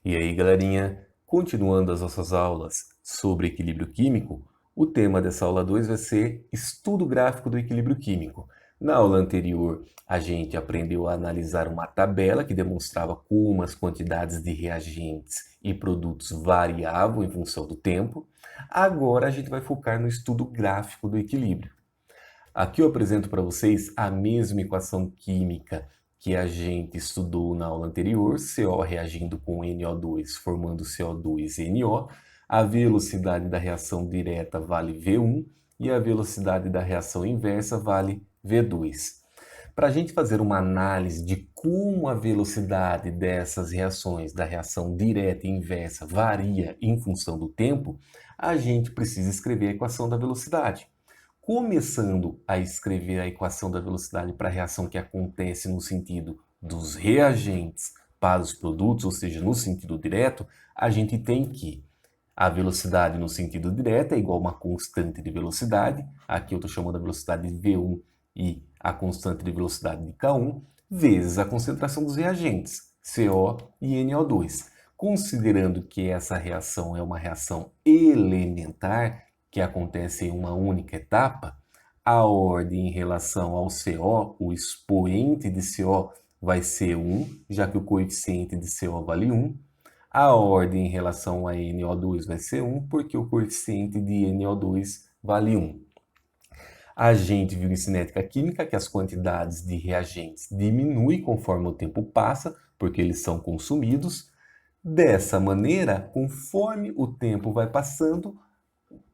E aí, galerinha, continuando as nossas aulas sobre equilíbrio químico, o tema dessa aula 2 vai ser estudo gráfico do equilíbrio químico. Na aula anterior, a gente aprendeu a analisar uma tabela que demonstrava como as quantidades de reagentes e produtos variavam em função do tempo. Agora a gente vai focar no estudo gráfico do equilíbrio. Aqui eu apresento para vocês a mesma equação química que a gente estudou na aula anterior, CO reagindo com NO2 formando CO2 e NO. A velocidade da reação direta vale V1 e a velocidade da reação inversa vale V2. Para a gente fazer uma análise de como a velocidade dessas reações, da reação direta e inversa, varia em função do tempo, a gente precisa escrever a equação da velocidade. Começando a escrever a equação da velocidade para a reação que acontece no sentido dos reagentes para os produtos, ou seja, no sentido direto, a gente tem que a velocidade no sentido direto é igual a uma constante de velocidade, aqui eu estou chamando a velocidade de V1 e a constante de velocidade de K1, vezes a concentração dos reagentes, CO e NO2. Considerando que essa reação é uma reação elementar, que acontece em uma única etapa, a ordem em relação ao CO, o expoente de CO, vai ser 1, já que o coeficiente de CO vale 1. A ordem em relação a NO2 vai ser 1, porque o coeficiente de NO2 vale 1. A gente viu em cinética química que as quantidades de reagentes diminuem conforme o tempo passa, porque eles são consumidos. Dessa maneira, conforme o tempo vai passando,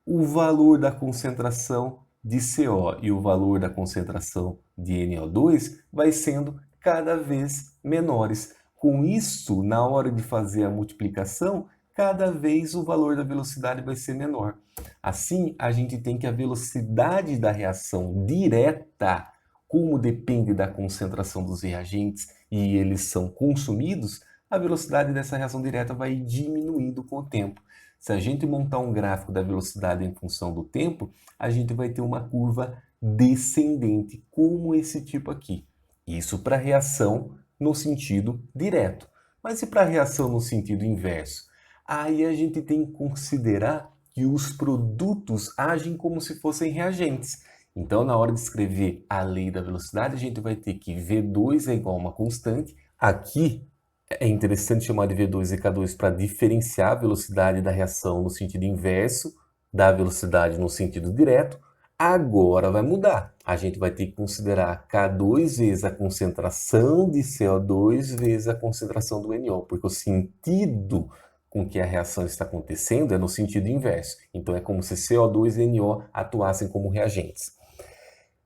o valor da concentração de CO e o valor da concentração de NO2 vai sendo cada vez menores. Com isso, na hora de fazer a multiplicação, cada vez o valor da velocidade vai ser menor. Assim, a gente tem que a velocidade da reação direta, como depende da concentração dos reagentes e eles são consumidos, a velocidade dessa reação direta vai diminuindo com o tempo. Se a gente montar um gráfico da velocidade em função do tempo, a gente vai ter uma curva descendente, como esse tipo aqui. Isso para a reação no sentido direto. Mas e para a reação no sentido inverso? Aí a gente tem que considerar que os produtos agem como se fossem reagentes. Então, na hora de escrever a lei da velocidade, a gente vai ter que V2 é igual a uma constante. Aqui é interessante chamar de V2 e K2 para diferenciar a velocidade da reação no sentido inverso da velocidade no sentido direto. Agora vai mudar. A gente vai ter que considerar K2 vezes a concentração de CO2 vezes a concentração do NO, porque o sentido com que a reação está acontecendo é no sentido inverso. Então é como se CO2 e NO atuassem como reagentes.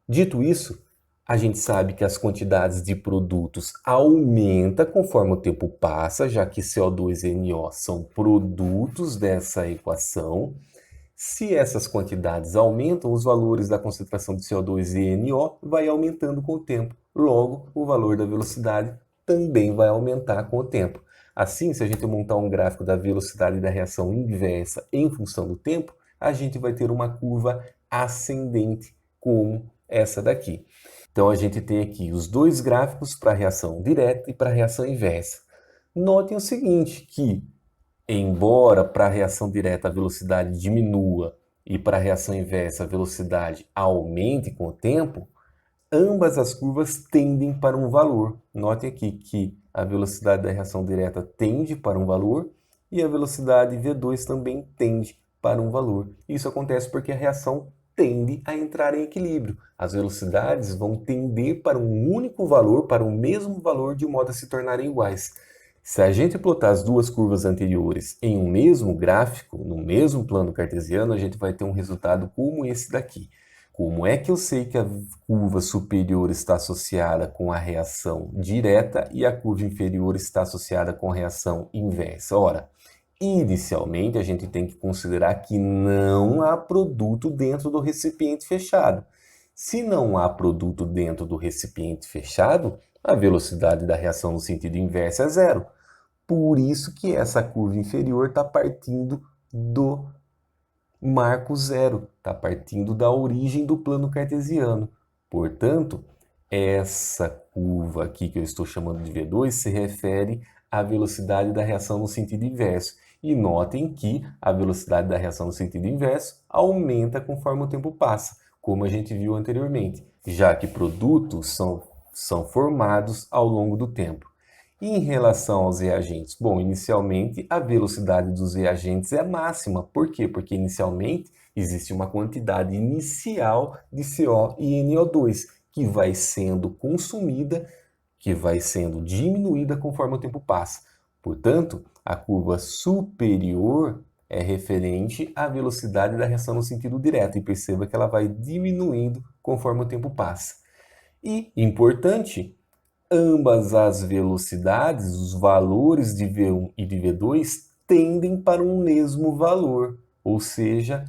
Dito isso, a gente sabe que as quantidades de produtos aumentam conforme o tempo passa, já que CO2 e NO são produtos dessa equação. Se essas quantidades aumentam, os valores da concentração de CO2 e NO vai aumentando com o tempo. Logo, o valor da velocidade também vai aumentar com o tempo. Assim, se a gente montar um gráfico da velocidade da reação inversa em função do tempo, a gente vai ter uma curva ascendente como essa daqui. Então, a gente tem aqui os dois gráficos para a reação direta e para a reação inversa. Notem o seguinte, que embora para a reação direta a velocidade diminua e para a reação inversa a velocidade aumente com o tempo, ambas as curvas tendem para um valor. Note aqui que a velocidade da reação direta tende para um valor e a velocidade V2 também tende para um valor. Isso acontece porque a reação tende a entrar em equilíbrio. As velocidades vão tender para um único valor, para o mesmo valor, de modo a se tornarem iguais. Se a gente plotar as duas curvas anteriores em um mesmo gráfico, no mesmo plano cartesiano, a gente vai ter um resultado como esse daqui. Como é que eu sei que a curva superior está associada com a reação direta e a curva inferior está associada com a reação inversa? Ora, inicialmente a gente tem que considerar que não há produto dentro do recipiente fechado. Se não há produto dentro do recipiente fechado, a velocidade da reação no sentido inverso é zero. Por isso que essa curva inferior está partindo do marco zero, está partindo da origem do plano cartesiano. Portanto, essa curva aqui que eu estou chamando de V2 se refere a velocidade da reação no sentido inverso. E notem que a velocidade da reação no sentido inverso aumenta conforme o tempo passa, como a gente viu anteriormente, já que produtos são formados ao longo do tempo. E em relação aos reagentes? Bom, inicialmente a velocidade dos reagentes é máxima. Por quê? Porque inicialmente existe uma quantidade inicial de CO e NO2 que vai sendo consumida, que vai sendo diminuída conforme o tempo passa. Portanto, a curva superior é referente à velocidade da reação no sentido direto. E perceba que ela vai diminuindo conforme o tempo passa. E, importante, ambas as velocidades, os valores de V1 e de V2, tendem para um mesmo valor, ou seja,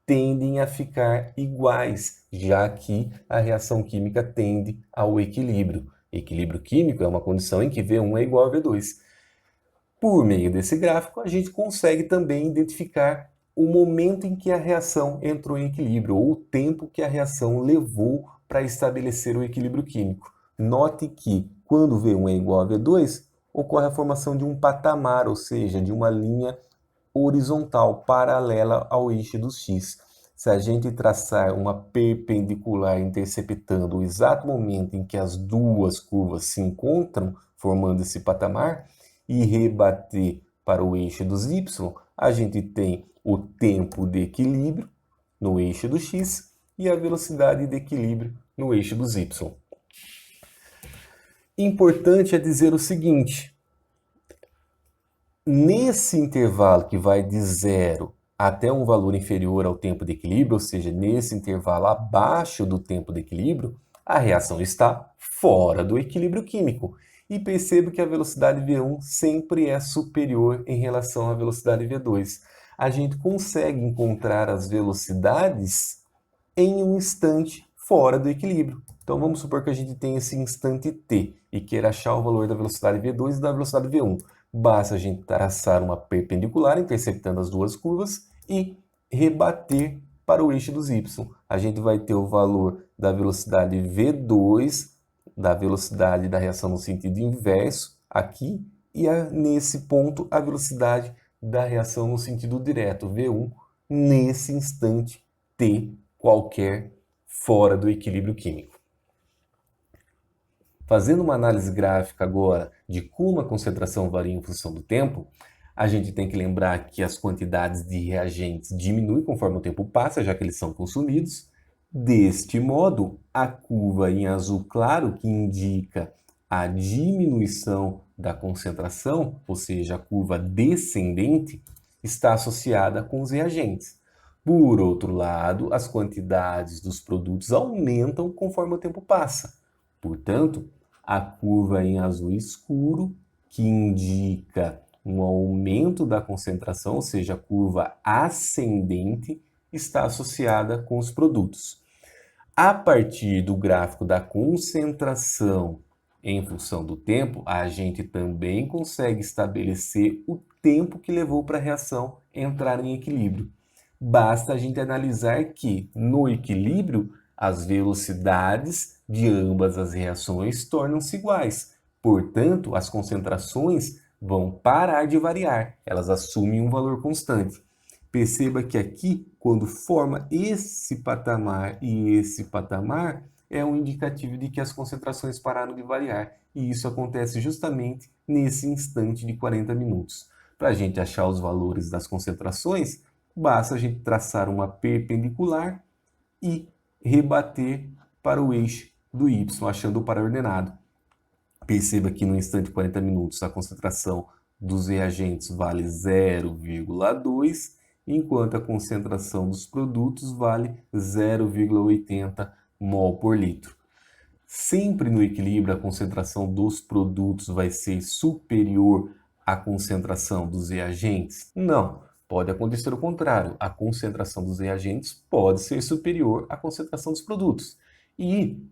tendem a ficar iguais, já que a reação química tende ao equilíbrio. Equilíbrio químico é uma condição em que V1 é igual a V2. Por meio desse gráfico, a gente consegue também identificar o momento em que a reação entrou em equilíbrio, ou o tempo que a reação levou para estabelecer o equilíbrio químico. Note que, quando V1 é igual a V2, ocorre a formação de um patamar, ou seja, de uma linha horizontal paralela ao eixo do x. Se a gente traçar uma perpendicular interceptando o exato momento em que as duas curvas se encontram, formando esse patamar, e rebater para o eixo dos y, a gente tem o tempo de equilíbrio no eixo do x e a velocidade de equilíbrio no eixo dos y. Importante é dizer o seguinte: nesse intervalo que vai de 0 até um valor inferior ao tempo de equilíbrio, ou seja, nesse intervalo abaixo do tempo de equilíbrio, a reação está fora do equilíbrio químico. E perceba que a velocidade V1 sempre é superior em relação à velocidade V2. A gente consegue encontrar as velocidades em um instante fora do equilíbrio. Então vamos supor que a gente tem esse instante t e queira achar o valor da velocidade V2 e da velocidade V1. Basta a gente traçar uma perpendicular interceptando as duas curvas e rebater para o eixo dos y. A gente vai ter o valor da velocidade V2, da velocidade da reação no sentido inverso aqui, e nesse ponto a velocidade da reação no sentido direto, V1, nesse instante t qualquer fora do equilíbrio químico. Fazendo uma análise gráfica agora de como a concentração varia em função do tempo, a gente tem que lembrar que as quantidades de reagentes diminuem conforme o tempo passa, já que eles são consumidos. Deste modo, a curva em azul claro, que indica a diminuição da concentração, ou seja, a curva descendente, está associada com os reagentes. Por outro lado, as quantidades dos produtos aumentam conforme o tempo passa. Portanto, a curva em azul escuro, que indica um aumento da concentração, ou seja, a curva ascendente, está associada com os produtos. A partir do gráfico da concentração em função do tempo, a gente também consegue estabelecer o tempo que levou para a reação entrar em equilíbrio. Basta a gente analisar que, no equilíbrio, as velocidades de ambas as reações tornam-se iguais. Portanto, as concentrações vão parar de variar, elas assumem um valor constante. Perceba que aqui, quando forma esse patamar e esse patamar, é um indicativo de que as concentrações pararam de variar. E isso acontece justamente nesse instante de 40 minutos. Para a gente achar os valores das concentrações, basta a gente traçar uma perpendicular e rebater para o eixo do y, achando o para-ordenado. Perceba que no instante de 40 minutos a concentração dos reagentes vale 0,2, enquanto a concentração dos produtos vale 0,80 mol por litro. Sempre no equilíbrio, a concentração dos produtos vai ser superior à concentração dos reagentes? Não. Pode acontecer o contrário. A concentração dos reagentes pode ser superior à concentração dos produtos. E,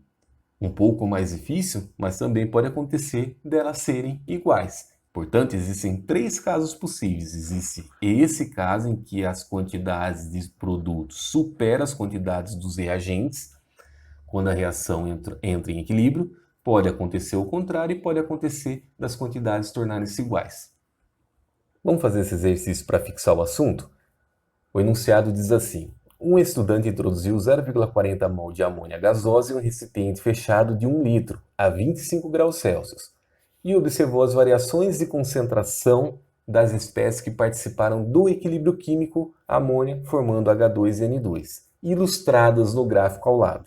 um pouco mais difícil, mas também pode acontecer delas serem iguais. Portanto, existem três casos possíveis. Existe esse caso em que as quantidades de produtos superam as quantidades dos reagentes, quando a reação entra em equilíbrio. Pode acontecer o contrário e pode acontecer das quantidades tornarem-se iguais. Vamos fazer esse exercício para fixar o assunto? O enunciado diz assim: um estudante introduziu 0,40 mol de amônia gasosa em um recipiente fechado de 1 litro a 25 graus Celsius e observou as variações de concentração das espécies que participaram do equilíbrio químico amônia formando H2N2, ilustradas no gráfico ao lado.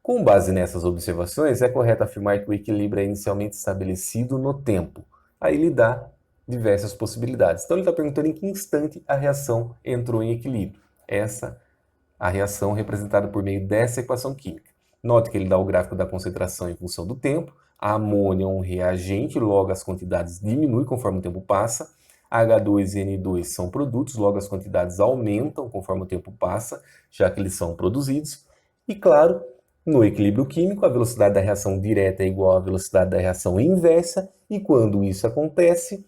Com base nessas observações, é correto afirmar que o equilíbrio é inicialmente estabelecido no tempo. Aí ele dá diversas possibilidades. Então ele está perguntando em que instante a reação entrou em equilíbrio. Essa a reação representada por meio dessa equação química. Note que ele dá o gráfico da concentração em função do tempo. A amônia é um reagente, logo as quantidades diminuem conforme o tempo passa. H2N2 são produtos, logo as quantidades aumentam conforme o tempo passa, já que eles são produzidos. E claro, no equilíbrio químico, a velocidade da reação direta é igual à velocidade da reação inversa, e quando isso acontece,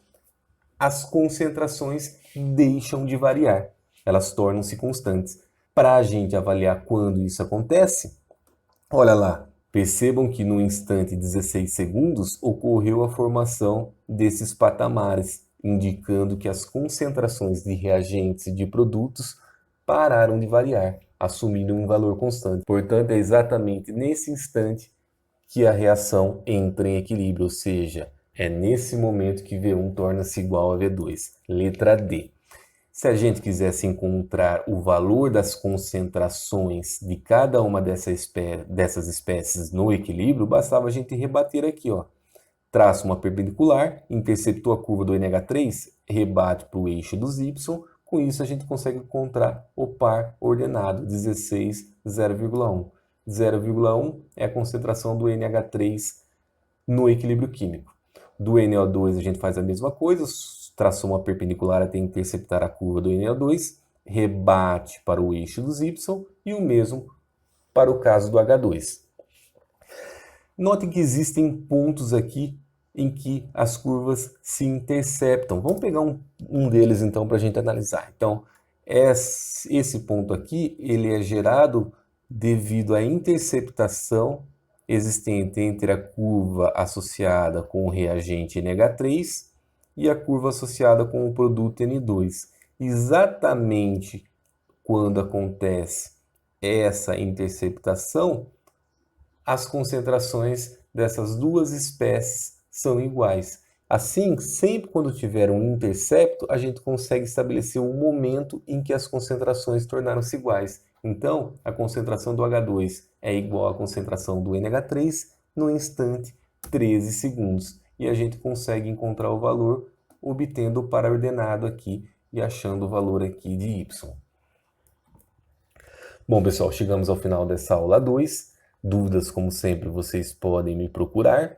as concentrações deixam de variar, elas tornam-se constantes. Para a gente avaliar quando isso acontece, olha lá, percebam que no instante 16 segundos ocorreu a formação desses patamares, indicando que as concentrações de reagentes e de produtos pararam de variar, assumindo um valor constante. Portanto, é exatamente nesse instante que a reação entra em equilíbrio, ou seja, é nesse momento que V1 torna-se igual a V2. Letra D. Se a gente quisesse encontrar o valor das concentrações de cada uma dessas espécies no equilíbrio, bastava a gente rebater aqui, ó. Traça uma perpendicular, interceptou a curva do NH3, rebate para o eixo dos Y. Com isso, a gente consegue encontrar o par ordenado, 16, 0,1. 0,1 é a concentração do NH3 no equilíbrio químico. Do NO2 a gente faz a mesma coisa, traçou uma perpendicular até interceptar a curva do NO2, rebate para o eixo dos Y e o mesmo para o caso do H2. Notem que existem pontos aqui em que as curvas se interceptam. Vamos pegar um deles então para a gente analisar. Então, esse ponto aqui ele é gerado devido à interceptação existente entre a curva associada com o reagente NH3 e a curva associada com o produto N2. Exatamente quando acontece essa interceptação, as concentrações dessas duas espécies são iguais. Assim, sempre quando tiver um intercepto, a gente consegue estabelecer um momento em que as concentrações tornaram-se iguais. Então, a concentração do H2 é igual à concentração do NH3 no instante 13 segundos. E a gente consegue encontrar o valor obtendo o par ordenado aqui e achando o valor aqui de Y. Bom, pessoal, chegamos ao final dessa aula 2. Dúvidas, como sempre, vocês podem me procurar.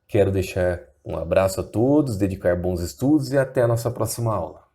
Quero deixar um abraço a todos, dedicar bons estudos e até a nossa próxima aula.